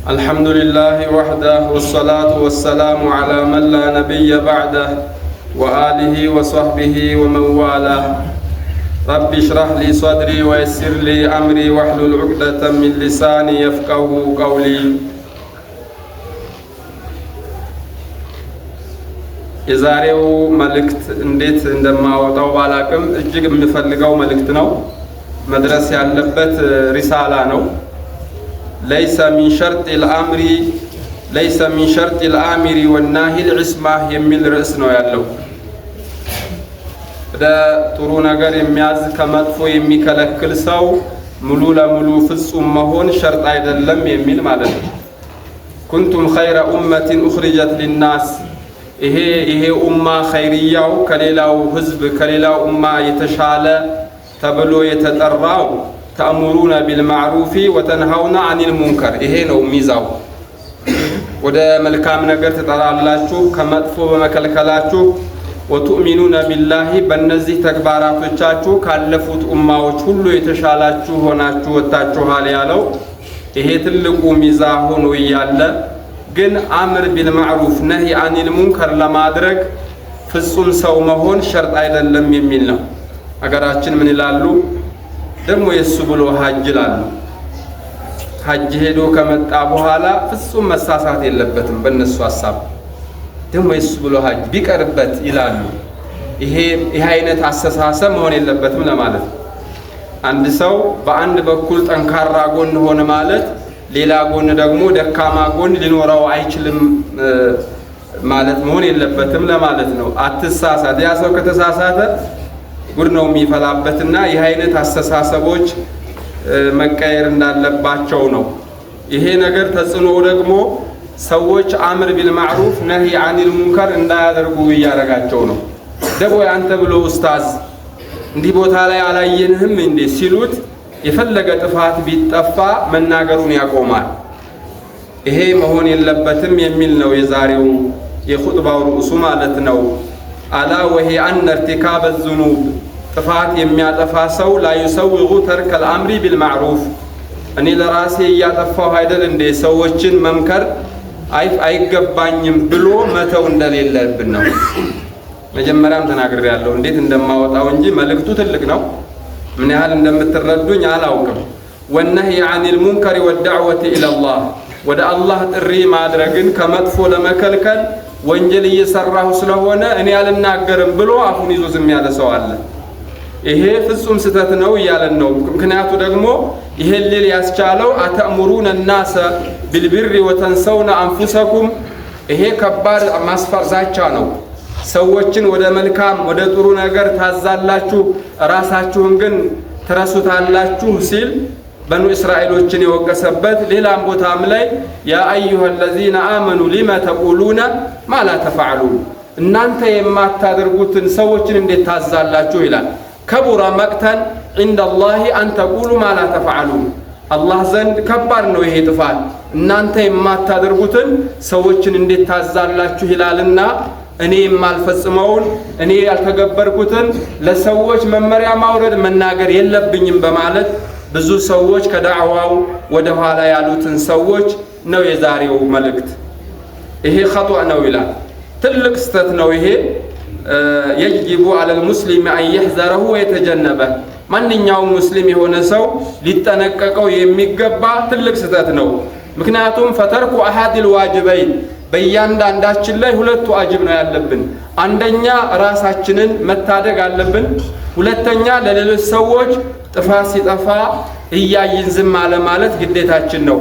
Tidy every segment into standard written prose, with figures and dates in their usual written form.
الحمد لله وحده والصلاة والسلام على من لا نبي بعده وآله وصحبه ومن والاه. رب اشرح لي صدري ويسر لي أمري واحلل عقدة من لساني يفقه قولي. የዛሬው መልእክት እንዴት እንደማወጣው ባላቅም እጅግ የምፈልገው መልእክት ነው። መድረስ ያለበት ሪሳላ ነው። ليس من شرط الامر والنهي العصمه የሚል ርዕስ ነው ያለው። ጥሩ ነገር የሚያዝ ከመጥፎ የሚከለክል ሰው ሙሉ ለሙሉ ፍጹም መሆን ሸርጥ አይደለም የሚል ማለት ነው። كنتم خير أمة أخرجت للناس ይሄ ኡማ ኸይርያው ከሌላው ህዝብ ከሌላው ኡማ የተሻለ ተብሎ የተጠራው ተአሙሩና ቢልማዕሩፊ ወተንሃውና አኒል ሙንከር። ይሄ ነው ሚዛው። ወደ መልካም ነገር ትጠራላችሁ ከመጥፎ በመከልከላችሁ። ወቱእሚኑና ቢላሂ በእነዚህ ተግባራቶቻችሁ ካለፉት ኡማዎች ሁሉ የተሻላችሁ ሆናችሁ ወጣችኋል ያለው ይሄ ትልቁ ሚዛ ሆኖ እያለ ግን አምር ቢልማዕሩፍ ነህይ አኒል ሙንከር ለማድረግ ፍጹም ሰው መሆን ሸርጥ አይደለም የሚል ነው። አገራችን ምን ይላሉ ደግሞ የሱ ብሎ ሀጅ ይላሉ። ሀጅ ሄዶ ከመጣ በኋላ ፍጹም መሳሳት የለበትም በእነሱ ሐሳብ። ደግሞ የሱ ብሎ ሀጅ ቢቀርበት ይላሉ። ይሄ አይነት አስተሳሰብ መሆን የለበትም ለማለት ነው። አንድ ሰው በአንድ በኩል ጠንካራ ጎን ሆነ ማለት ሌላ ጎን ደግሞ ደካማ ጎን ሊኖረው አይችልም ማለት መሆን የለበትም ለማለት ነው። አትሳሳት። ያ ሰው ከተሳሳተ ጉድ ነው የሚፈላበትና ይህ አይነት አስተሳሰቦች መቀየር እንዳለባቸው ነው። ይሄ ነገር ተጽዕኖ ደግሞ ሰዎች አምር ቢልማዕሩፍ ነህይ አኒል ሙንከር እንዳያደርጉ እያደረጋቸው ነው። ደግሞ ያንተ ብሎ ኡስታዝ እንዲህ ቦታ ላይ አላየንህም እንዴ ሲሉት የፈለገ ጥፋት ቢጠፋ መናገሩን ያቆማል። ይሄ መሆን የለበትም የሚል ነው የዛሬው የኹጥባው ርዕሱ ማለት ነው። አላ ወሂ አን ኢርቲካበ الذنوب ጥፋት የሚያጠፋ ሰው ላ ይሰውጉ ተርከል አምሪ ቢልማዕሩፍ። እኔ ለራሴ እያጠፋሁ አይደል እንዴ ሰዎችን መምከር አይገባኝም ብሎ መተው እንደሌለብን ነው። መጀመሪያም ተናግሬያለሁ እንዴት እንደማወጣው እንጂ መልእክቱ ትልቅ ነው። ምን ያህል እንደምትረዱኝ አላውቅም። ወነህይ አኒል ሙንከር ወደዕወቲ ኢለላህ ወደ አላህ ጥሪ ማድረግን ከመጥፎ ለመከልከል ወንጀል እየሰራሁ ስለሆነ እኔ አልናገርም ብሎ አፉን ይዞ ዝም ያለ ሰው አለ። ይሄ ፍጹም ስተት ነው እያለን ነው። ምክንያቱ ደግሞ ይሄን ሊል ያስቻለው አተእሙሩነ الناس بالبر وتنسون انفسكم። ይሄ ከባድ ማስፈራቻ ነው። ሰዎችን ወደ መልካም ወደ ጥሩ ነገር ታዛላችሁ ራሳችሁን ግን ትረሱታላችሁ ሲል በኑ እስራኤሎችን የወቀሰበት ሌላም ቦታም ላይ ያ አዩሃ الذين آمنوا لما تقولون ما لا تفعلون እናንተ የማታደርጉትን ሰዎችን እንዴት ታዛላችሁ ይላል። ከቡራ መቅተን عند الله أن تقولوا ما لا تفعلون አላህ ዘንድ ከባድ ነው ይሄ ጥፋት። እናንተ የማታደርጉትን ሰዎችን እንዴት ታዛላችሁ ይላልና እኔ የማልፈጽመውን እኔ ያልተገበርኩትን ለሰዎች መመሪያ ማውረድ መናገር የለብኝም በማለት ብዙ ሰዎች ከዳዕዋው ወደ ኋላ ያሉትን ሰዎች ነው የዛሬው መልእክት። ይሄ ኸጥእ ነው ይላል። ትልቅ ስተት ነው ይሄ። يجب على المسلم أن يحذره ويتجنبه ማንኛውም ሙስሊም የሆነ ሰው ሊጠነቀቀው የሚገባ ትልቅ ስተት ነው። ምክንያቱም ፈተርኩ አሐዲል ዋጅበይን በእያንዳንዳችን ላይ ሁለት ዋጅብ ነው ያለብን። አንደኛ ራሳችንን መታደግ አለብን። ሁለተኛ ለሌሎች ሰዎች ጥፋት ሲጠፋ እያይን ዝም አለ ማለት ግዴታችን ነው።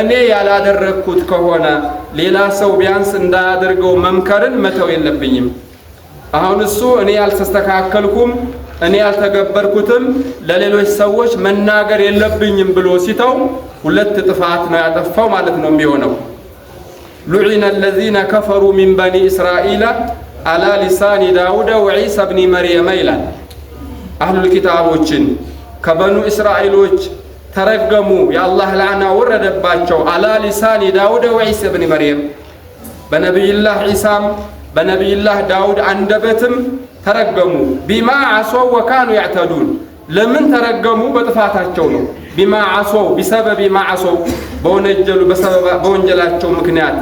እኔ ያላደረኩት ከሆነ ሌላ ሰው ቢያንስ እንዳያደርገው መምከርን መተው የለብኝም። አሁን እሱ እኔ ያልተስተካከልኩም እኔ ያልተገበርኩትም ለሌሎች ሰዎች መናገር የለብኝም ብሎ ሲተው ሁለት ጥፋት ነው ያጠፋው ማለት ነው የሚሆነው። لعن الذين كفروا من بني إسرائيل على لسان داود وعيسى بن مريم إلى أهل الكتابوችን ከበኑ እስራኤሎች ተረገሙ የአላህ ለዓና ወረደባቸው على لسان داود وعيسى بن مريم በነብዩላህ ዒሳም በነብዩላህ ዳውድ አንደበትም ተረገሙ ቢማ አሰው ወካኑ ያዕተዱን ለምን ተረገሙ በጥፋታቸው ነው ቢማ ዓሰው بسبب ما ዓሰው በወንጀሉ በወንጀላቸው ምክንያት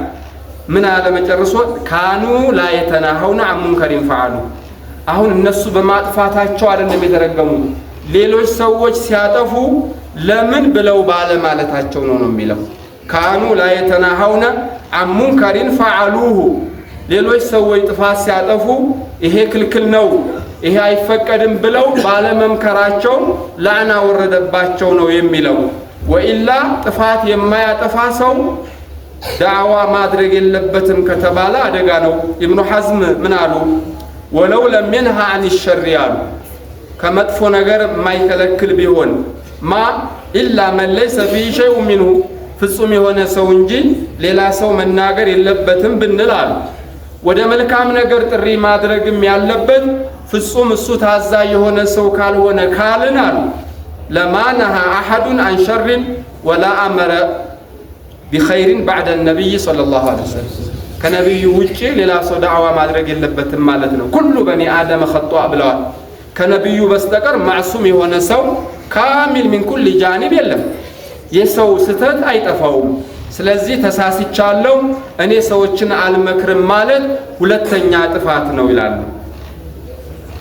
ምን አለ መጨረሻ ካኑ ላ የተናሃውና عن منكر فعلوا አሁን እነሱ በማጥፋታቸው አይደለም የተረገሙት ሌሎች ሰዎች ሲያጠፉ ለምን ብለው ባለ ማለታቸው ነው የሚለው ካኑ ላ የተናሃውና عن منكر فعلوه ሌሎች ሰዎች ጥፋት ሲያጠፉ ይሄ ክልክል ነው ይሄ አይፈቀድም ብለው ባለ መምከራቸው ላዕና ወረደባቸው ነው የሚለው ወኢላ ጥፋት የማያጠፋ ሰው ዳዕዋ ማድረግ የለበትም ከተባለ አደጋ ነው ኢብኑ ሐዝም ምን አሉ ወለው ለም ينهى عن الشر ያሉ ከመጥፎ ነገር የማይከለክል ቢሆን ማ ኢላ من ليس فيه شيء منه ፍጹም የሆነ ሰው እንጂ ሌላ ሰው መናገር የለበትም ብንል አሉ ወደ መልካም ነገር ጥሪ ማድረግም ያለበት ፍጹም እሱ ታዛ የሆነ ሰው ካልሆነ ካልን አሉ ለማነሃ አሐዱን عن شر ولا أمر بخير بعد النبي صلى الله عليه وسلم ከነብዩ ውጪ ሌላ ሰው ዳዕዋ ማድረግ የለበትም ማለት ነው ኩሉ በኒ አደም خطأ ብለዋል ከነብዩ በስተቀር ማዕሱም የሆነ ሰው ካሚል من كل جانب የለም የሰው ስተት አይጠፋውም ስለዚህ ተሳስቻለሁ እኔ ሰዎችን አልመክርም ማለት ሁለተኛ ጥፋት ነው ይላሉ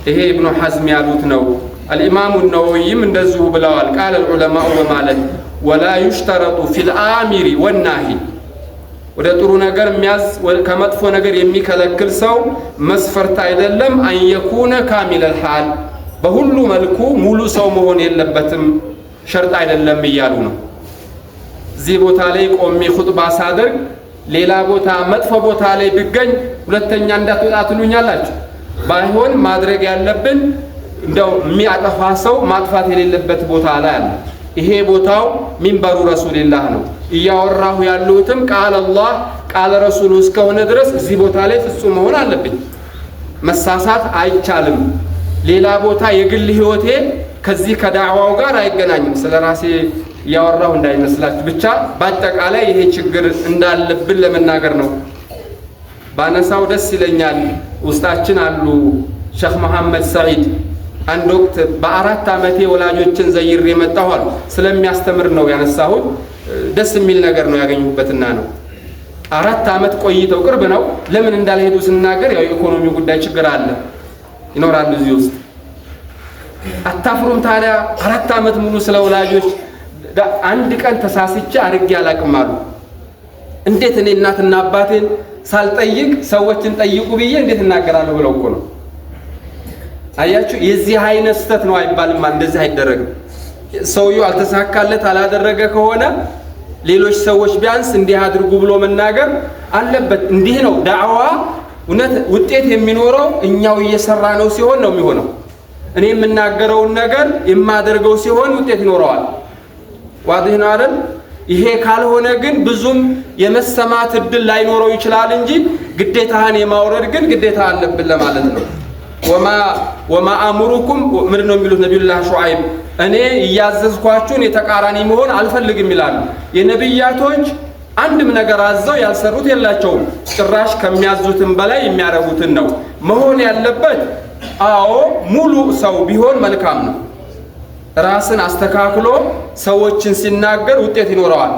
ይሄ ኢብኑ ሐዝም ያሉት ነው الامام النووي እንደዚሁ ብለዋል قال العلماء በማለት ولا يشترط في الامر والنهي ወደ ጥሩ ነገር የሚያዝ ከመጥፎ ነገር የሚከለክል ሰው መስፈርት አይደለም አን يكون كامل الحال በሁሉ መልኩ ሙሉ ሰው መሆን የለበትም ሸርጥ አይደለም ይያሉ ነው እዚህ ቦታ ላይ ቆሜ ኹጥባ ሳደርግ ሌላ ቦታ መጥፎ ቦታ ላይ ብገኝ ሁለተኛ እንዳትወጣ ትሉኛላችሁ ባይሆን ማድረግ ያለብን እንደው የሚያጠፋ ሰው ማጥፋት የሌለበት ቦታ ላይ አለ ይሄ ቦታው ሚንበሩ ረሱልላህ ነው እያወራሁ ያሉትም ቃል አላህ ቃል ረሱሉ እስከሆነ ድረስ እዚህ ቦታ ላይ ፍጹም መሆን አለብኝ መሳሳት አይቻልም ሌላ ቦታ የግል ህይወቴ ከዚህ ከዳዕዋው ጋር አይገናኝም ስለራሴ ያወራው እንዳይመስላችሁ ብቻ በአጠቃላይ ይሄ ችግር እንዳለብን ለመናገር ነው ባነሳው ደስ ይለኛል ውስጣችን አሉ ሼክ መሐመድ ሰዒድ አንድ ወቅት በአራት አመቴ ወላጆችን ዘይር የመጣሁ ስለሚያስተምር ነው ያነሳሁት ደስ የሚል ነገር ነው ያገኙበትና ነው አራት አመት ቆይተው ቅርብ ነው ለምን እንዳልሄዱ ስናገር ያው ኢኮኖሚ ጉዳይ ችግር አለ ይኖራል እዚህ ውስጥ አታፍሩም ታዲያ አራት አመት ሙሉ ስለ ወላጆች አንድ ቀን ተሳስቼ አርጌ አላቅም አሉ እንዴት እኔ እናትና አባቴን ሳልጠይቅ ሰዎችን ጠይቁ ብዬ እንዴት እናገራለሁ ብለው እኮ ነው አያችሁ የዚህ አይነት ስተት ነው አይባልም እንደዚህ አይደረግም ሰውየው አልተሳካለት አላደረገ ከሆነ ሌሎች ሰዎች ቢያንስ እንዲህ አድርጉ ብሎ መናገር አለበት እንዲህ ነው ዳዕዋ እውነት ውጤት የሚኖረው እኛው እየሰራ ነው ሲሆን ነው የሚሆነው እኔ የምናገረው ነገር የማደርገው ሲሆን ውጤት ይኖረዋል ዋዲህ ነው አይደል ይሄ ካልሆነ ግን ብዙም የመሰማት እድል ላይኖረው ይችላል እንጂ ግዴታህን የማውረድ ግን ግዴታ አለብን ለማለት ነው ወማ አምሩኩም ምንድነው የሚሉት ነብዩላህ ሹዓይብ እኔ ያዘዝኳችሁን የተቃራኒ መሆን አልፈልግም ይላሉ የነብያቶች አንድም ነገር አዘው ያልሰሩት የላቸውም ጭራሽ ከሚያዙትም በላይ የሚያረጉትን ነው መሆን ያለበት አዎ ሙሉ ሰው ቢሆን መልካም ነው ራስን አስተካክሎ ሰዎችን ሲናገር ውጤት ይኖረዋል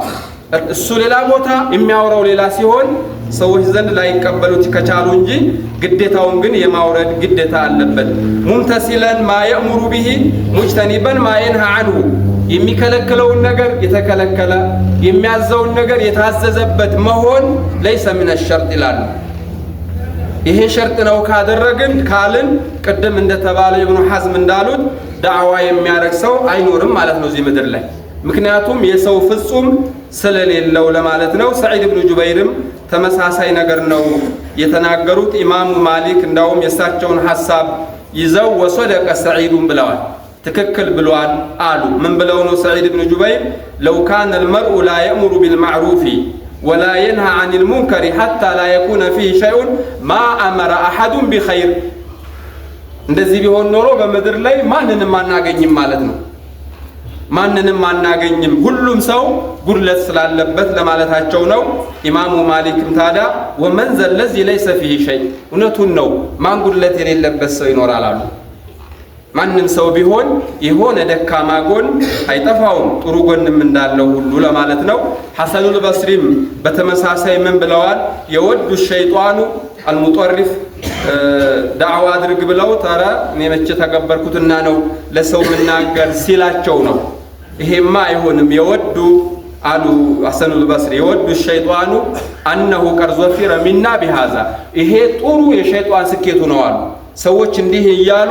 እሱ ሌላ ቦታ የሚያወራው ሌላ ሲሆን ሰዎች ዘንድ ላይ ይቀበሉት ከቻሉ እንጂ ግዴታውን ግን የማውረድ ግዴታ አለበት ሙምተሲለን ማ يأمر به مجتنبا ما ينهى عنه የሚከለክለውን ነገር የተከለከለ የሚያዘውን ነገር የታዘዘበት መሆን ليس من الشرط ይላል ይሄ ሸርጥ ነው ካደረግን ካልን ቀደም እንደተባለ ኢብኑ ሐዝም እንዳሉት ዳዕዋ የሚያረግ ሰው አይኖርም ማለት ነው እዚህ ምድር ላይ ምክንያቱም የሰው ፍጹም ስለሌለው ለማለት ነው ሰዒድ ኢብኑ ጁበይርም ተመሳሳይ ነገር ነው የተናገሩት ኢማሙ ማሊክ እንዳውም የሳቸውን ሐሳብ ይዘው ወሰደቀ ሰዒዱን ብለዋል ትክክል ብለዋል አሉ ምን ብለው ነው ሰዒድ ኢብኑ ጁበይር لو كان المرء لا يأمر بالمعروف ولا ينهى عن المنكر حتى لا يكون فيه شيء ما أمر أحد بخير እንደዚህ ቢሆን ኖሮ በመድር ላይ ማንንም አናገኝም ማለት ነው ማንንም አናገኝም ሁሉም ሰው ጉድለት ስላለበት ለማለታቸው ነው ኢማሙ ማሊክም ታዲያ ወመን ዘለዚ ليس فيه شيء እውነቱን ነው ማን ጉድለት የሌለበት ሰው ይኖራል አሉ ማንም ሰው ቢሆን የሆነ ደካማ ጎን አይጠፋውም ጥሩ ጎንም እንዳለው ሁሉ ለማለት ነው። ሐሰኑል በስሪም በተመሳሳይ ምን ብለዋል? የወዱ ሸይጣኑ አልሙጠሪፍ ዳዕዋ አድርግ ብለው ተራ እኔ መቼ ተገበርኩትና ነው ለሰው መናገር ሲላቸው ነው። ይሄማ አይሆንም። የወዱ አሉ ሐሰኑል በስሪ የወዱ ሸይጣኑ አነሁ ቀድ ዘፊረ ሚና ቢሃዛ ይሄ ጥሩ የሸይጣን ስኬቱ ነው አሉ። ሰዎች እንዲህ እያሉ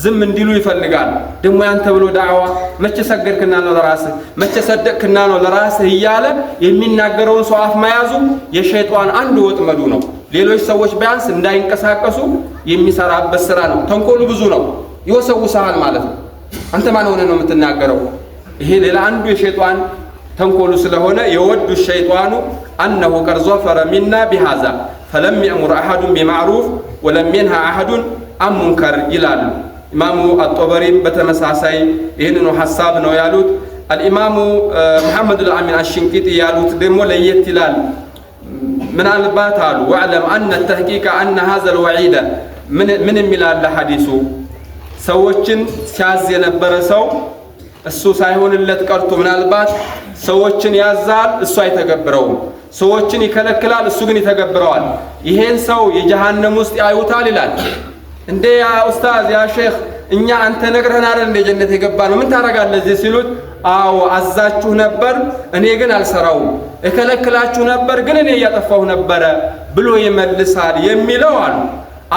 ዝም እንዲሉ ይፈልጋል። ደግሞ ያንተ ብሎ ዳዕዋ መቼ ሰገድክና ነው ለራስህ መቼ ሰደቅክና ነው ለራስህ እያለ የሚናገረውን ሰው አፍ መያዙ የሸይጣን አንዱ ወጥመዱ ነው። ሌሎች ሰዎች ቢያንስ እንዳይንቀሳቀሱ የሚሰራበት ስራ ነው። ተንኮሉ ብዙ ነው። ይወሰውሳል ማለት ነው። አንተ ማን ሆነ ነው የምትናገረው? ይሄ ሌላ አንዱ የሸይጣን ተንኮሉ ስለሆነ የወዱ ሸይጣኑ አነሁ ቀድ ዘፈረ ሚና ቢሃዛ ፈለም የእሙር አሐዱን ቢማዕሩፍ ወለም የንሃ አሐዱን አን ሙንከር ይላሉ። ኢማሙ አጦበሪም በተመሳሳይ ይህንኑ ሐሳብ ነው ያሉት። አልኢማሙ ሙሐመድ አልአሚን አሽንቂጢ ያሉት ደግሞ ለየት ይላል። ምናልባት አሉ ወዕለም አነ ተሕቂቀ አነ ሀዘል ወዒደ ምን የሚላለ ሐዲሱ ሰዎችን ሲያዝ የነበረ ሰው እሱ ሳይሆንለት ቀርቶ ምናልባት ሰዎችን ያዛል እሱ አይተገብረውም፣ ሰዎችን ይከለክላል እሱ ግን ይተገብረዋል። ይሄን ሰው የጀሃነም ውስጥ ያዩታል ይላል። እንዴ ያ ኡስታዝ ያ ሼኽ እኛ አንተ ነግረህን አይደል እንደ ጀነት የገባ ነው ምን ታረጋለህ እዚህ ሲሉት፣ አዎ አዛችሁ ነበር እኔ ግን አልሰራውም፣ እከለክላችሁ ነበር ግን እኔ እያጠፋሁ ነበረ ብሎ ይመልሳል የሚለው አሉ።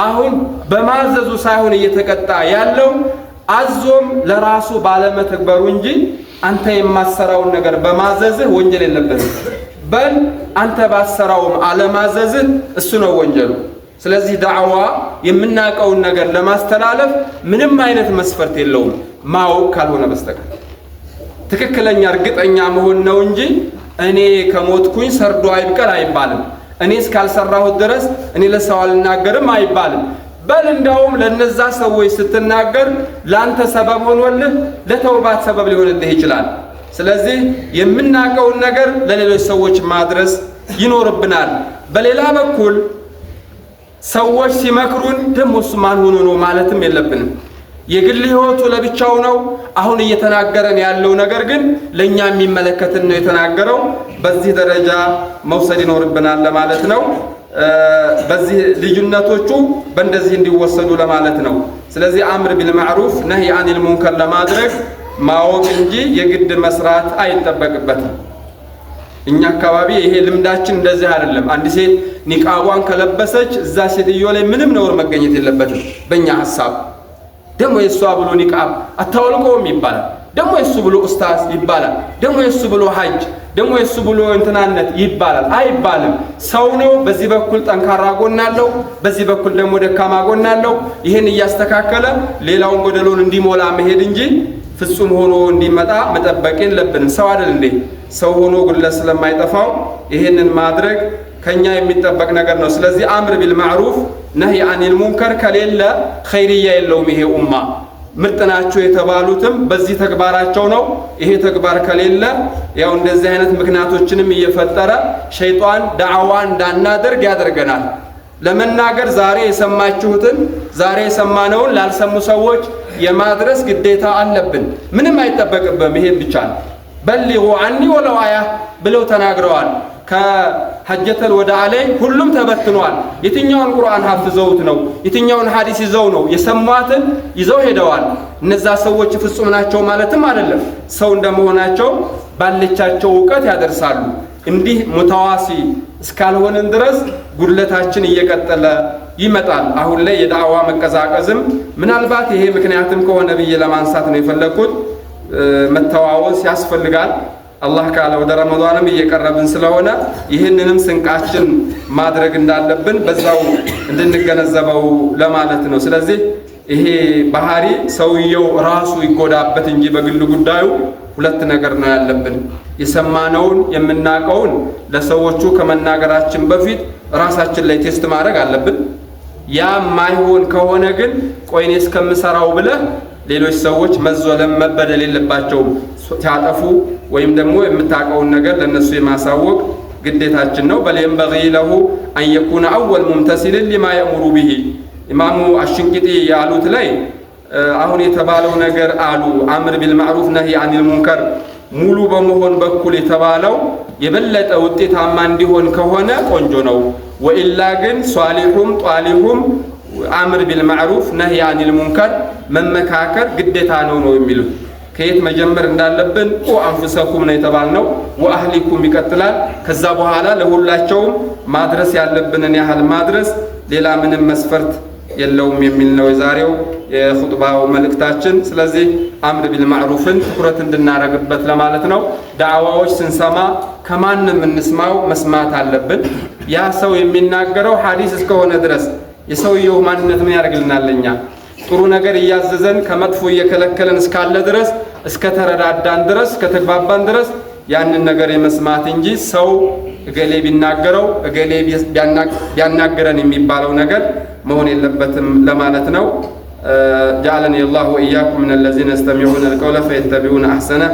አሁን በማዘዙ ሳይሆን እየተቀጣ ያለው አዞም ለራሱ ባለመተግበሩ እንጂ አንተ የማሰራውን ነገር በማዘዝህ ወንጀል የለበትም። በል አንተ ባሰራውም አለማዘዝህ እሱ ነው ወንጀሉ። ስለዚህ ዳዕዋ የምናውቀውን ነገር ለማስተላለፍ ምንም አይነት መስፈርት የለውም ማወቅ ካልሆነ በስተቀር ትክክለኛ እርግጠኛ መሆን ነው እንጂ እኔ ከሞትኩኝ ሰርዶ አይብቀል አይባልም። እኔ እስካልሰራሁት ድረስ እኔ ለሰው አልናገርም አይባልም። በል እንደውም ለነዛ ሰዎች ስትናገር ላንተ ሰበብ ሆኖልህ ለተውባት ሰበብ ሊሆንልህ ይችላል። ስለዚህ የምናውቀውን ነገር ለሌሎች ሰዎች ማድረስ ይኖርብናል። በሌላ በኩል ሰዎች ሲመክሩን ደግሞ እሱ ማን ሆኖ ነው ማለትም የለብንም። የግል ህይወቱ ለብቻው ነው። አሁን እየተናገረን ያለው ነገር ግን ለኛ የሚመለከትን ነው የተናገረው። በዚህ ደረጃ መውሰድ ይኖርብናል ለማለት ነው። በዚህ ልዩነቶቹ በእንደዚህ እንዲወሰዱ ለማለት ነው። ስለዚህ አምር ቢልማዕሩፍ ነህይ አኒል ሙንከር ለማድረግ ማወቅ እንጂ የግድ መስራት አይጠበቅበትም። እኛ አካባቢ ይሄ ልምዳችን እንደዚህ አይደለም። አንድ ሴት ኒቃቧን ከለበሰች እዛ ሴትዮ ላይ ምንም ነውር መገኘት የለበትም በእኛ ሐሳብ። ደግሞ የሷ ብሎ ኒቃብ አታወልቀውም ይባላል። ደግሞ የሱ ብሎ ኡስታዝ ይባላል። ደግሞ የሱ ብሎ ሐጅ፣ ደግሞ የሱ ብሎ እንትናነት ይባላል። አይባልም። ሰው ነው። በዚህ በኩል ጠንካራ ጎን አለው፣ በዚህ በኩል ደግሞ ደካማ ጎን አለው። ይህን እያስተካከለ ሌላውን ጎደሎን እንዲሞላ መሄድ እንጂ ፍጹም ሆኖ እንዲመጣ መጠበቅ የለብንም። ሰው አይደል እንዴ? ሰው ሆኖ ጉድለት ስለማይጠፋው ይህንን ማድረግ ከኛ የሚጠበቅ ነገር ነው። ስለዚህ አምር ቢልማዕሩፍ ነህይ አኒል ሙንከር ከሌለ ኸይርያ የለውም። ይሄ ኡማ ምርጥ ናቸው የተባሉትም በዚህ ተግባራቸው ነው። ይሄ ተግባር ከሌለ ያው እንደዚህ አይነት ምክንያቶችንም እየፈጠረ ሸይጣን ዳዕዋ እንዳናደርግ ያደርገናል። ለመናገር ዛሬ የሰማችሁትን ዛሬ የሰማነውን ላልሰሙ ሰዎች የማድረስ ግዴታ አለብን። ምንም አይጠበቅብም። ይሄን ብቻ ነው። በሊጉ አኒ ወለው አያ ብለው ተናግረዋል። ከሐጀተል ወዳዕ ላይ ሁሉም ተበትኗል። የትኛውን ቁርአን ሐፍዘውት ነው? የትኛውን ሐዲስ ይዘው ነው? የሰሟትን ይዘው ሄደዋል። እነዛ ሰዎች ፍጹም ናቸው ማለትም አይደለም። ሰው እንደመሆናቸው ባለቻቸው ዕውቀት ያደርሳሉ። እንዲህ ሙተዋሲ እስካልሆንን ድረስ ጉድለታችን እየቀጠለ ይመጣል። አሁን ላይ የዳዕዋ መቀዛቀዝም ምናልባት ይሄ ምክንያትም ከሆነ ብዬ ለማንሳት ነው የፈለኩት። መተዋወስ ያስፈልጋል። አላህ ካለ ወደ ረመዳንም እየቀረብን ስለሆነ ይህንንም ስንቃችን ማድረግ እንዳለብን በዛው እንድንገነዘበው ለማለት ነው። ስለዚህ ይሄ ባህሪ ሰውየው ራሱ ይጎዳበት እንጂ በግል ጉዳዩ ሁለት ነገር ነው ያለብን። የሰማነውን የምናቀውን ለሰዎቹ ከመናገራችን በፊት ራሳችን ላይ ቴስት ማድረግ አለብን። ያ ማይሆን ከሆነ ግን ቆይኔ እስከምሰራው ብለህ ሌሎች ሰዎች መዘለም መበደል የለባቸውም። ሲያጠፉ ወይም ደግሞ የምታቀውን ነገር ለነሱ የማሳወቅ ግዴታችን ነው። በል የንበጊ ለሁ አን የኩነ አወል ሙምተሲልን ሊማ የእሙሩ ቢሂ ኢማሙ አሽንቂጢ ያሉት ላይ አሁን የተባለው ነገር አሉ አምር ቢልማዕሩፍ ነህይ አኒል ሙንከር ሙሉ በመሆን በኩል የተባለው የበለጠ ውጤታማ እንዲሆን ከሆነ ቆንጆ ነው። ወኢላ ግን ሷሊሁም ጧሊሁም አምር ቢልማዕሩፍ ነህይ አኒል ሙንከር መመካከር ግዴታ ነው የሚሉት። ከየት መጀመር እንዳለብን አንፍሰኩም ነው የተባልነው። ወአህሊኩም ይቀጥላል። ከዛ በኋላ ለሁላቸውም ማድረስ ያለብንን ያህል ማድረስ፣ ሌላ ምንም መስፈርት የለውም የሚል ነው የዛሬው የኹጥባው መልእክታችን። ስለዚህ አምር ቢልማዕሩፍን ትኩረት እንድናረግበት ለማለት ነው። ዳዕዋዎች ስንሰማ ከማንም እንስማው መስማት አለብን። ያ ሰው የሚናገረው ሐዲስ እስከሆነ ድረስ የሰውየው ማንነት ምን ያደርግልናል? ለኛ ጥሩ ነገር እያዘዘን ከመጥፎ እየከለከለን እስካለ ድረስ እስከተረዳዳን ድረስ እስከተግባባን ድረስ ያንን ነገር የመስማት እንጂ ሰው እገሌ ቢናገረው እገሌ ቢያናገረን የሚባለው ነገር መሆን የለበትም ለማለት ነው። جعلني الله وإياكم من الذين يستمعون القول فيتبعون أحسنه